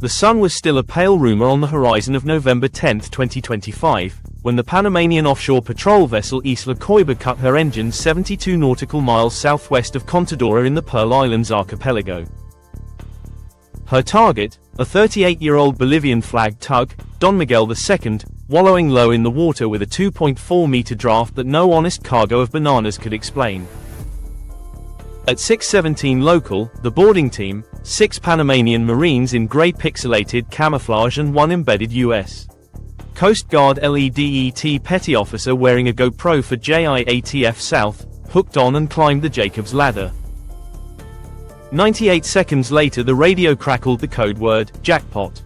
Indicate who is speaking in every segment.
Speaker 1: The sun was still a pale rumor on the horizon of November 10, 2025, when the Panamanian offshore patrol vessel Isla Coiba cut her engines 72 nautical miles southwest of Contadora in the Pearl Islands archipelago. Her target, a 38-year-old Bolivian-flagged tug, Don Miguel II, wallowing low in the water with a 2.4-meter draft that no honest cargo of bananas could explain. At 6:17 local, the boarding team, 6 Panamanian Marines in grey pixelated camouflage and 1 embedded U.S. Coast Guard LEDET petty officer wearing a GoPro for JIATF South, hooked on and climbed the Jacob's ladder. 98 seconds later the radio crackled the code word, jackpot.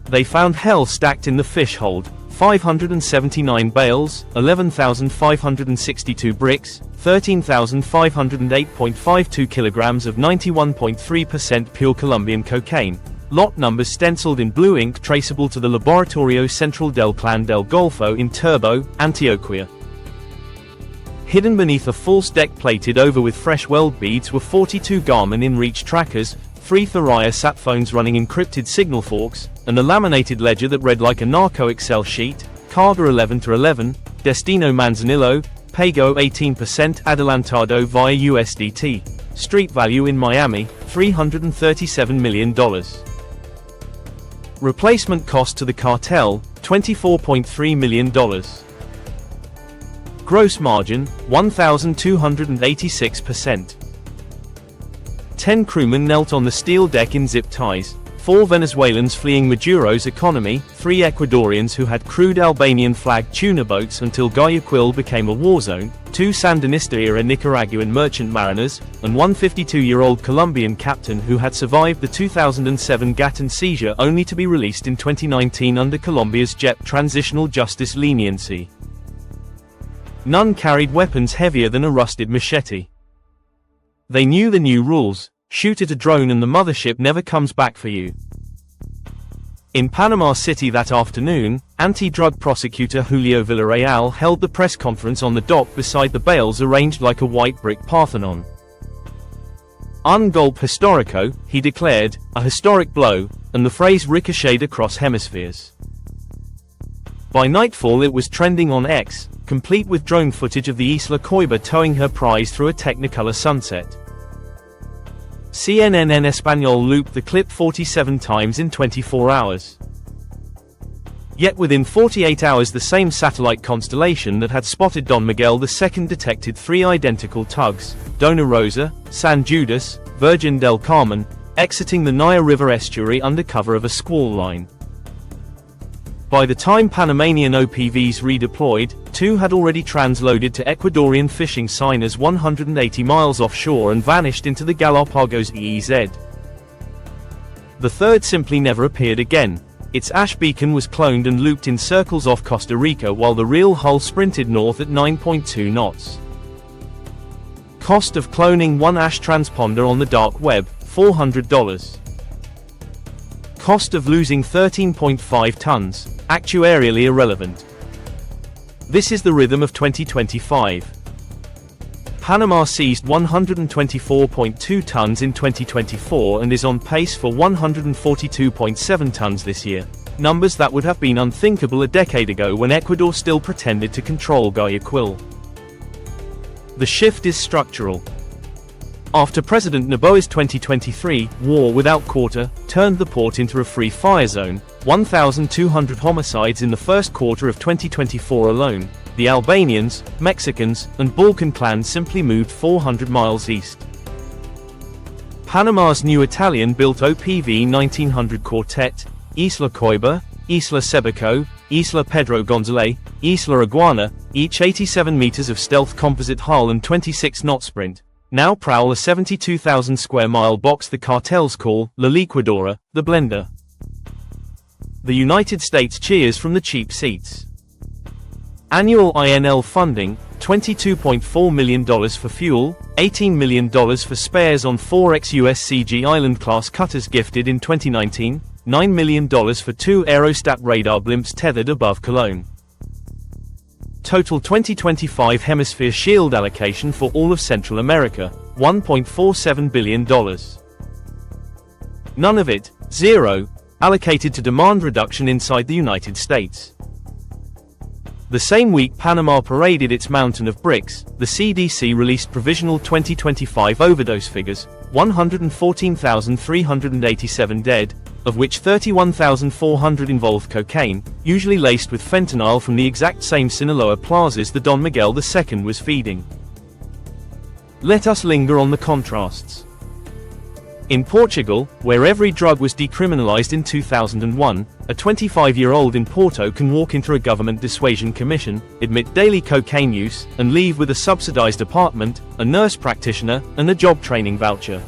Speaker 1: They found hell stacked in the fish hold, 579 bales, 11,562 bricks, 13,508.52 kilograms of 91.3% pure Colombian cocaine, lot numbers stenciled in blue ink traceable to the Laboratorio Central del Clan del Golfo in Turbo, Antioquia. Hidden beneath a false deck plated over with fresh weld beads were 42 Garmin in-reach trackers, 3 Thuraya sat phones running encrypted signal forks, and a laminated ledger that read like a Narco Excel sheet, Carga 11 to 11, Destino Manzanillo, Pago 18% adelantado via USDT, street value in Miami, $337 million. Replacement cost to the cartel, $24.3 million. Gross margin, 1,286%. 10 crewmen knelt on the steel deck in zip ties, 4 Venezuelans fleeing Maduro's economy, 3 Ecuadorians who had crewed Albanian-flagged tuna boats until Guayaquil became a war zone, 2 Sandinista-era Nicaraguan merchant mariners, and 1 52-year-old Colombian captain who had survived the 2007 Gatun seizure only to be released in 2019 under Colombia's JEP transitional justice leniency. None carried weapons heavier than a rusted machete. They knew the new rules: shoot at a drone and the mothership never comes back for you. In Panama City that afternoon, anti-drug prosecutor Julio Villarreal held the press conference on the dock beside the bales arranged like a white brick Parthenon. Un golpe histórico, he declared, a historic blow, and the phrase ricocheted across hemispheres. By nightfall it was trending on X, complete with drone footage of the Isla Coiba towing her prize through a Technicolor sunset. CNN en Español looped the clip 47 times in 24 hours. Yet within 48 hours the same satellite constellation that had spotted Don Miguel II detected 3 identical tugs, Dona Rosa, San Judas, Virgin del Carmen, exiting the Naya River estuary under cover of a squall line. By the time Panamanian OPVs redeployed, 2 had already transloaded to Ecuadorian fishing signers 180 miles offshore and vanished into the Galapagos EEZ. The third simply never appeared again. Its ash beacon was cloned and looped in circles off Costa Rica while the real hull sprinted north at 9.2 knots. Cost of cloning 1 ash transponder on the dark web, $400. Cost of losing 13.5 tons, actuarially irrelevant. This is the rhythm of 2025. Panama seized 124.2 tons in 2024 and is on pace for 142.7 tons this year, numbers that would have been unthinkable a decade ago when Ecuador still pretended to control Guayaquil. The shift is structural. After President Noboa's 2023 war without quarter turned the port into a free fire zone, 1,200 homicides in the first quarter of 2024 alone, the Albanians, Mexicans, and Balkan clans simply moved 400 miles east. Panama's new Italian-built OPV 1900 quartet, Isla Coiba, Isla Sebaco, Isla Pedro González, Isla Iguana, each 87 meters of stealth composite hull and 26-knot sprint, now prowl a 72,000 square mile box the cartels call La Liquidora, the blender. The United States cheers from the cheap seats. Annual INL funding, $22.4 million for fuel, $18 million for spares on 4 ex-USCG Island-class cutters gifted in 2019, $9 million for 2 aerostat radar blimps tethered above Cologne. Total 2025 Hemisphere Shield allocation for all of Central America, $1.47 billion. None of it, 0. Allocated to demand reduction inside the United States. The same week Panama paraded its mountain of bricks, the CDC released provisional 2025 overdose figures: 114,387 dead, of which 31,400 involved cocaine, usually laced with fentanyl from the exact same Sinaloa plazas the Don Miguel II was feeding. Let us linger on the contrasts. In Portugal, where every drug was decriminalized in 2001, a 25-year-old in Porto can walk into a government dissuasion commission, admit daily cocaine use, and leave with a subsidized apartment, a nurse practitioner, and a job training voucher.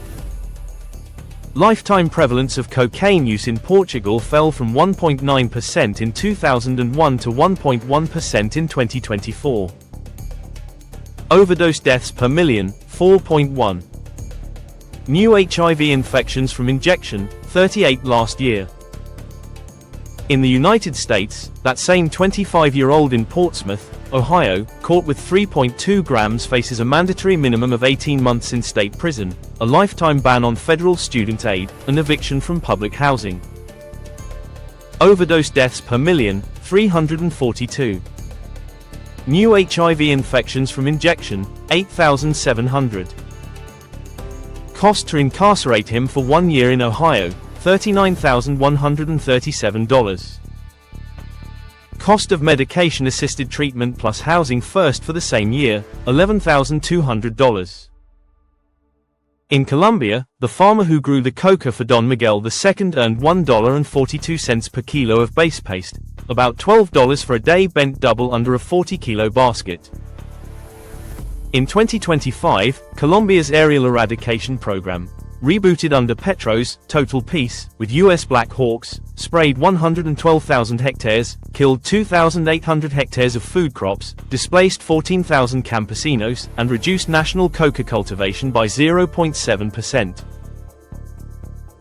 Speaker 1: Lifetime prevalence of cocaine use in Portugal fell from 1.9% in 2001 to 1.1% in 2024. Overdose deaths per million, 4.1. New HIV infections from injection, 38 last year. In the United States, that same 25-year-old in Portsmouth, Ohio, caught with 3.2 grams faces a mandatory minimum of 18 months in state prison, a lifetime ban on federal student aid, and eviction from public housing. Overdose deaths per million, 342. New HIV infections from injection, 8,700. Cost to incarcerate him for 1 year in Ohio, $39,137. Cost of medication-assisted treatment plus housing first for the same year, $11,200. In Colombia, the farmer who grew the coca for Don Miguel II earned $1.42 per kilo of base paste, about $12 for a day bent double under a 40-kilo basket. In 2025, Colombia's aerial eradication program, rebooted under Petro's Total Peace, with U.S. Black Hawks, sprayed 112,000 hectares, killed 2,800 hectares of food crops, displaced 14,000 campesinos, and reduced national coca cultivation by 0.7%.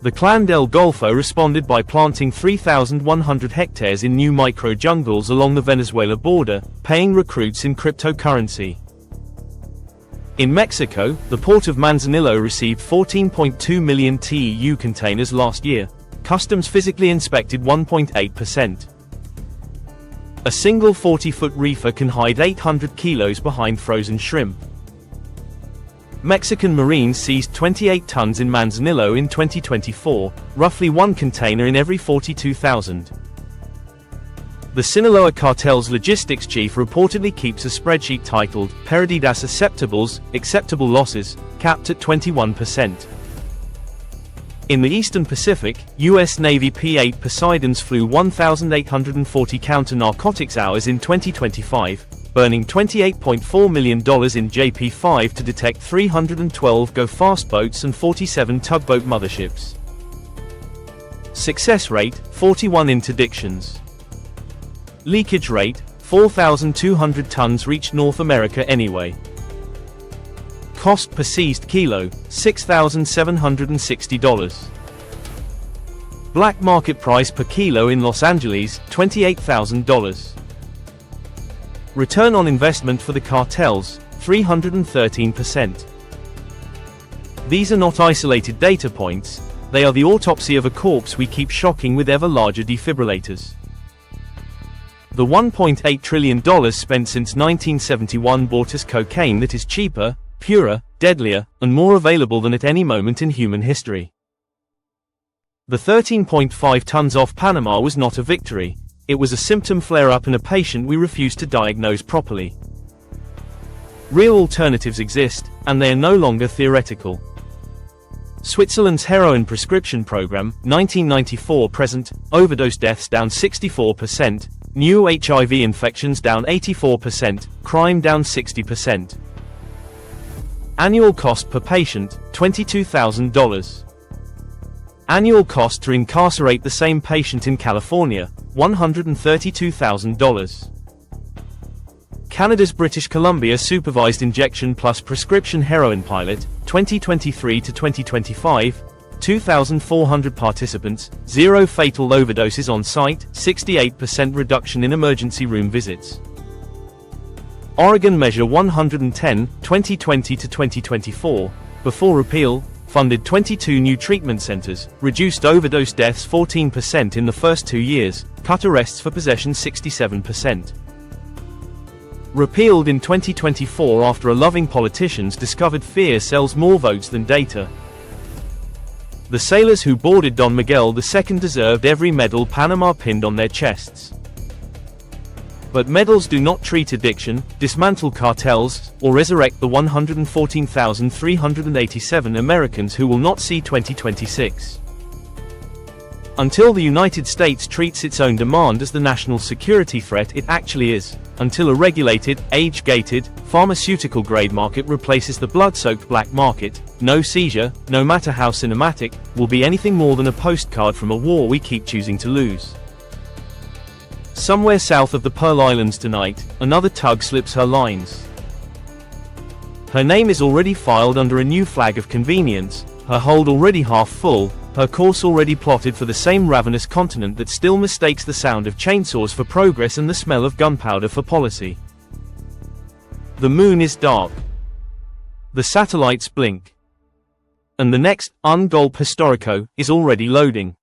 Speaker 1: The Clan del Golfo responded by planting 3,100 hectares in new micro-jungles along the Venezuela border, paying recruits in cryptocurrency. In Mexico, the port of Manzanillo received 14.2 million TEU containers last year. Customs physically inspected 1.8%. A single 40-foot reefer can hide 800 kilos behind frozen shrimp. Mexican Marines seized 28 tons in Manzanillo in 2024, roughly one container in every 42,000. The Sinaloa cartel's logistics chief reportedly keeps a spreadsheet titled Perdidas Acceptables, Acceptable Losses, capped at 21%. In the Eastern Pacific, U.S. Navy P-8 Poseidons flew 1,840 counter-narcotics hours in 2025, burning $28.4 million in JP-5 to detect 312 go-fast boats and 47 tugboat motherships. Success rate, 41 interdictions. Leakage rate, 4,200 tons reached North America anyway. Cost per seized kilo, $6,760. Black market price per kilo in Los Angeles, $28,000. Return on investment for the cartels, 313%. These are not isolated data points, they are the autopsy of a corpse we keep shocking with ever larger defibrillators. The $1.8 trillion spent since 1971 bought us cocaine that is cheaper, purer, deadlier, and more available than at any moment in human history. The 13.5 tons off Panama was not a victory, it was a symptom flare-up in a patient we refused to diagnose properly. Real alternatives exist, and they are no longer theoretical. Switzerland's heroin prescription program, 1994 present, overdose deaths down 64%, new HIV infections down 84%, crime down 60%. Annual cost per patient, $22,000. Annual cost to incarcerate the same patient in California, $132,000. Canada's British Columbia supervised injection plus prescription heroin pilot, 2023 to 2025, 2,400 participants, 0 fatal overdoses on site, 68% reduction in emergency room visits. Oregon Measure 110, 2020 to 2024, before repeal, funded 22 new treatment centers, reduced overdose deaths 14% in the first 2 years, cut arrests for possession 67%. Repealed in 2024 after a loving politicians discovered fear sells more votes than data. The sailors who boarded Don Miguel II deserved every medal Panama pinned on their chests. But medals do not treat addiction, dismantle cartels, or resurrect the 114,387 Americans who will not see 2026. Until the United States treats its own demand as the national security threat it actually is, until a regulated, age-gated, pharmaceutical-grade market replaces the blood-soaked black market, no seizure, no matter how cinematic, will be anything more than a postcard from a war we keep choosing to lose. Somewhere south of the Pearl Islands tonight, another tug slips her lines. Her name is already filed under a new flag of convenience, her hold already half full, her course already plotted for the same ravenous continent that still mistakes the sound of chainsaws for progress and the smell of gunpowder for policy. The moon is dark. The satellites blink. And the next, golpe histórico, is already loading.